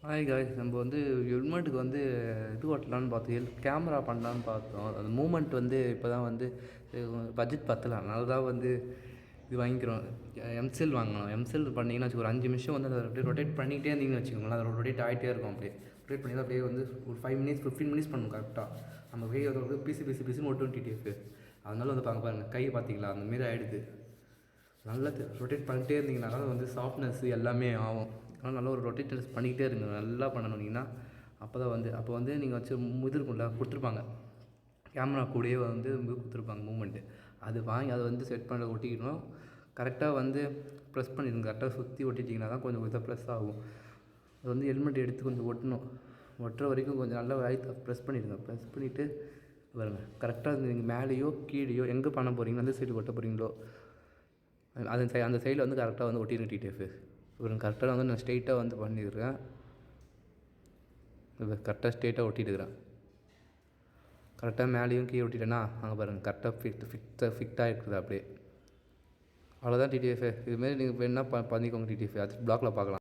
Hi guys, நம்ம வந்து ஹெல்மெட்டுக்கு வந்து இது ஓட்டலான்னு பார்த்தோம், கேமரா பண்ணலான்னு பார்த்தோம். அந்த மூமெண்ட் வந்து இப்போ தான் வந்து பட்ஜெட் பத்தலை, அதனால தான் வந்து இது வாங்கிக்கிறோம். எம்செல் வாங்கணும். எம்செல் பண்ணிங்கன்னா வச்சுக்கோ, ஒரு 5 நிமிஷம் வந்து அதை அப்படியே ரொட்டேட் பண்ணிகிட்டே இருந்தீங்கன்னு வச்சுக்கோங்களேன், அதை ரொட்டேட் ஆகிட்டே இருக்கும். அப்படியே ரொட்டேட் பண்ணி அப்படியே வந்து ஒரு 5 மினிட்ஸ் 15 மினிட்ஸ் பண்ணணும் கரெக்டாக. நம்ம கை அதை பிசி பிசி பிசின்னு ஒட்டும் டிடிஎஃப். அதனால வந்து பாருங்கள், கை பார்த்தீங்களா அந்தமாரி ஆகிடுது. நல்லா ரொட்டேட் பண்ணிட்டே இருந்தீங்கன்னா தான் வந்து சாஃப்ட்னஸ் எல்லாமே ஆகும். ஆனால் நல்லா ஒரு ரொட்டேட்டர்ஸ் பண்ணிக்கிட்டே இருங்க, நல்லா பண்ணணுன்னீங்கன்னா அப்போ தான் வந்து அப்போ வந்து நீங்கள் வச்சு இது இருக்கும்ல கொடுத்துருப்பாங்க, கேமரா கூடயே வந்து கொடுத்துருப்பாங்க மூமெண்ட்டு. அது வாங்கி அதை வந்து செட் பண்ண ஒட்டிக்கணும். கரெக்டாக வந்து ப்ரெஸ் பண்ணிடுங்க, கரெக்டாக சுற்றி ஒட்டிட்டிங்கன்னா தான் கொஞ்சம் இதாக ப்ரெஸ் ஆகும். அது வந்து ஹெல்மெட் எடுத்து கொஞ்சம் ஒட்டணும். ஒட்டுற வரைக்கும் கொஞ்சம் நல்லா ப்ரெஸ் பண்ணிவிடுங்க. ப்ரெஸ் பண்ணிவிட்டு பாருங்கள், கரெக்டாக நீங்கள் மேலேயோ கீழேயோ எங்கே பண்ண போகிறீங்களோ அந்த சைடு ஒட்ட போகிறீங்களோ அந்த சைடில் வந்து கரெக்டாக வந்து ஒட்டிடுங்க டிடிஎஃப். ஒரு கரெக்டாக வந்து நான் ஸ்ட்ரெயிட்டாக வந்து பண்ணிடுறேன். இப்போ கரெக்டாக ஸ்ட்ரெயிட்டாக ஒட்டிட்டுருக்கிறேன். கரெக்டாக மேலேயும் கீழே ஒட்டிட்டேன்னா அங்கே பாருங்கள், கரெக்டாக ஃபிட்டாக இருக்குது அப்படியே. அவ்வளோதான் டிடிஎஃப். இதுமாரி நீங்கள் வேணுன்னா பண்ணிக்கோங்க டிடிஎஃப். அது பிளாக்ல பார்க்கலாம்.